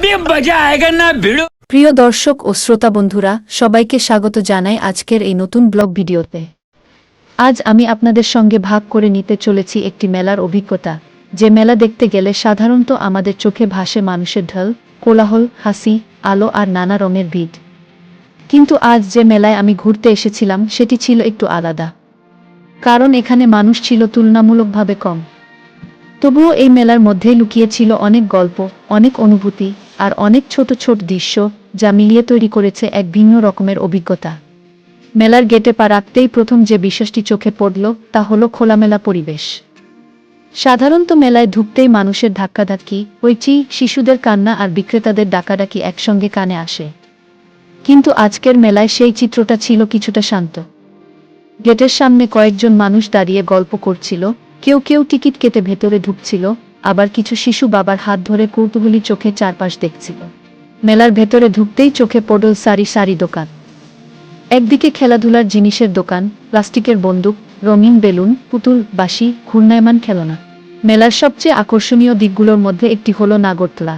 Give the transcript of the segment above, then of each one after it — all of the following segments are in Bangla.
अभी मजा आएगा ना भिड़ो। প্রিয় দর্শক ও শ্রোতা বন্ধুরা, সবাইকে স্বাগত জানাই আজকের এই নতুন ব্লগ ভিডিওতে। আজ আমি আপনাদের সঙ্গে ভাগ করে নিতে চলেছি একটি মেলার অভিজ্ঞতা, যে মেলা দেখতে গেলে সাধারণত আমাদের চোখে ভাসে মানুষের ঢল, কোলাহল, হাসি, আলো আর নানা রঙের ভিড়। কিন্তু আজ যে মেলায় আমি ঘুরতে এসেছিলাম সেটি ছিল একটু আলাদা, কারণ এখানে মানুষ ছিল তুলনামূলকভাবে কম। তবুও এই মেলার মধ্যে লুকিয়ে ছিল অনেক গল্প, অনেক অনুভূতি আর অনেক ছোট ছোট দৃশ্য, যা মিলিয়ে তৈরি করেছে এক ভিন্ন রকমের অভিজ্ঞতা। মেলার গেটে পা রাখতেই প্রথম যে বিষয়টি চোখে পড়ল তা হলো খোলামেলা পরিবেশ। সাধারণত মেলায় ঢুকতেই মানুষের ধাক্কাধাক্কি, হইচই, শিশুদের কান্না আর বিক্রেতাদের ডাকাডাকি একসঙ্গে কানে আসে। কিন্তু আজকের মেলায় সেই চিত্রটা ছিল কিছুটা শান্ত। গেটের সামনে কয়েকজন মানুষ দাঁড়িয়ে গল্প করছিল, কেউ কেউ টিকিট কেটে ভেতরে ঢুকছিল, আবার কিছু শিশু বাবার হাত ধরে কৌতূহলী চোখে চারপাশ দেখছিল। মেলার ভেতরে ঢুকতেই চোখে পড়ল সারি সারি দোকান। একদিকে খেলাধুলার জিনিসের দোকান, প্লাস্টিকের বন্দুক, রঙিন বেলুন, পুতুল, বাঁশি, ঘূর্ণায়মান খেলনা। মেলার সবচেয়ে আকর্ষণীয় দিকগুলোর মধ্যে একটি হলো নাগরদোলা।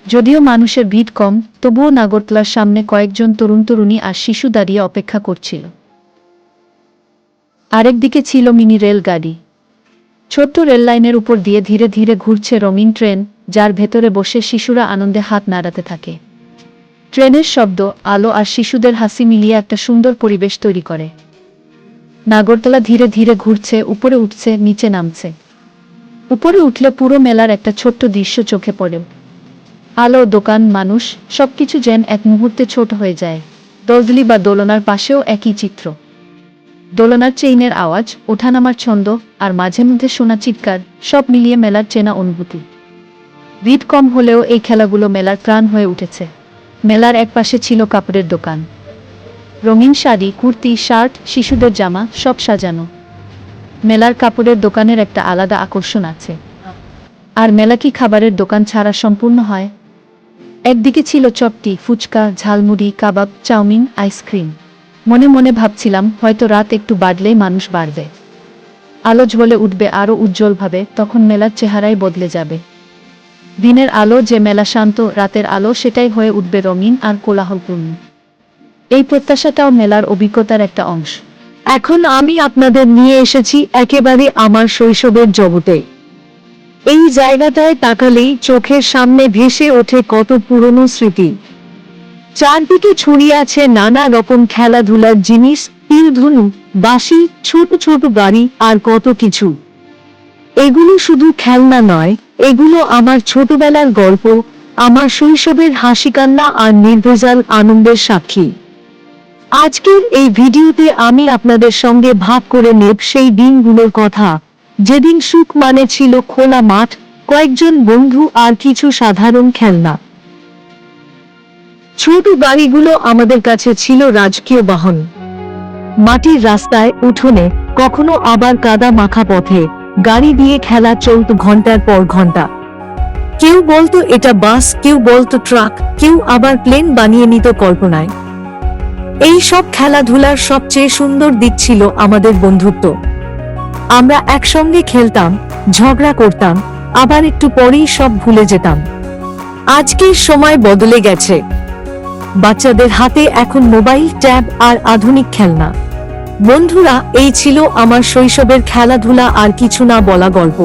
যদিও মানুষের ভিড় কম, তবুও নাগরদোলার সামনে কয়েকজন তরুণ তরুণী আর শিশু দাঁড়িয়ে অপেক্ষা করছিল। আরেকদিকে ছিল মিনি রেলগাড়ি। ছোট্ট রেললাইনের উপর দিয়ে ধীরে ধীরে ঘুরছে রঙিন ট্রেন, যার ভেতরে বসে শিশুরা আনন্দে হাত নাড়াতে থাকে। ট্রেনের শব্দ, আলো আর শিশুদের হাসি মিলিয়ে একটা সুন্দর পরিবেশ তৈরি করে। নাগরদোলা ধীরে ধীরে ঘুরছে, উপরে উঠছে, নিচে নামছে। উপরে উঠলে পুরো মেলার একটা ছোট্ট দৃশ্য চোখে পড়ে। আলো, দোকান, মানুষ, সবকিছু যেন এক মুহূর্তে ছোট হয়ে যায়। দোলদলি বা দোলনার পাশেও একই চিত্র। দোলনার চেইনের আওয়াজ, ওঠানামার ছন্দ আর মাঝে মধ্যে শোনা চিৎকার, সব মিলিয়ে মেলার চেনা অনুভূতি। ভিড় কম হলেও এই খেলাগুলো মেলার প্রাণ হয়ে উঠেছে। মেলার এক পাশে ছিল কাপড়ের দোকান। রঙিন শাড়ি, কুর্তি, শার্ট, শিশুদের জামা, সব সাজানো। মেলার কাপড়ের দোকানের একটা আলাদা আকর্ষণ আছে। আর মেলা কি খাবারের দোকান ছাড়া সম্পূর্ণ হয়? একদিকে ছিল চপটি, ফুচকা, ঝালমুড়ি, কাবাব, চাউমিন, আইসক্রিম। মনে মনে ভাবছিলাম, হয়তো রাত একটু বাড়লেই মানুষ বাড়বে, আলো জ্বলে উঠবে আরো উজ্জ্বলভাবে, তখন মেলার চেহারাই বদলে যাবে। দিনের আলো যে মেলা শান্ত, রাতের আলো সেটাই হয়ে উঠবে রঙিন আর কোলাহলপূর্ণ। এই প্রত্যাশাটাও মেলার অভিজ্ঞতার একটা অংশ। এখন আমি আপনাদের নিয়ে এসেছি একেবারে আমার শৈশবের জগতে। এই জায়গাটায় তাকালেই চোখের সামনে ভেসে ওঠে কত পুরনো স্মৃতি। চারদিকে ছড়িয়ে আছে নানা রকম খেলাধুলার জিনিস, তিলধনু, বাঁশি, ছোট ছোট গাড়ি আর কত কিছু। এগুলো শুধু খেলনা নয়, এগুলো আমার ছোটবেলার গল্প, আমার শৈশবের হাসি কান্না আর নির্ভেজাল আনন্দের সাক্ষী। আজকের এই ভিডিওতে আমি আপনাদের সঙ্গে ভাগ করে নেব সেই দিনগুলোর কথা, যেদিন সুখ মানে ছিল খোলা মাঠ, কয়েকজন বন্ধু আর কিছু সাধারণ খেলনা। ছোট গাড়িগুলো আমাদের কাছে ছিল রাজকীয় বাহন। মাটির রাস্তায়, উঠোনে, কখনো আবার কাদা মাখা পথে গাড়ি দিয়ে খেলা চলত ঘন্টার পর ঘন্টা। কেউ বলতো এটা বাস, কেউ বলতো ট্রাক, কেউ আবার প্লেন বানিয়ে নিত কল্পনায়। এই সব খেলাধুলার সবচেয়ে সুন্দর দিক ছিল আমাদের বন্ধুত্ব। আমরা একসঙ্গে খেলতাম, ঝগড়া করতাম, আবার একটু পরেই সব ভুলে যেতাম। আজকের সময় বদলে গেছে। বাচ্চাদের হাতে এখন মোবাইল, ট্যাব আর আধুনিক খেলনা। বন্ধুরা, এই ছিল আমার শৈশবের খেলাধুলা আর কিছু না বলা গল্প।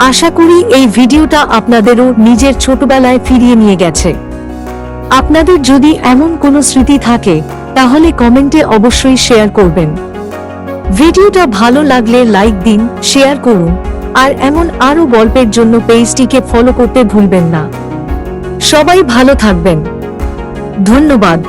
আশা করি এই ভিডিওটা আপনাদেরও নিজের ছোটবেলায় ফিরিয়ে নিয়ে গেছে। আপনাদের যদি এমন কোনো স্মৃতি থাকে তাহলে কমেন্টে অবশ্যই শেয়ার করবেন। ভিডিওটা ভালো লাগলে লাইক দিন, শেয়ার করুন, আর এমন আরো গল্পের জন্য পেজটিকে ফলো করতে ভুলবেন না। সবাই ভালো থাকবেন। ধন্যবাদ।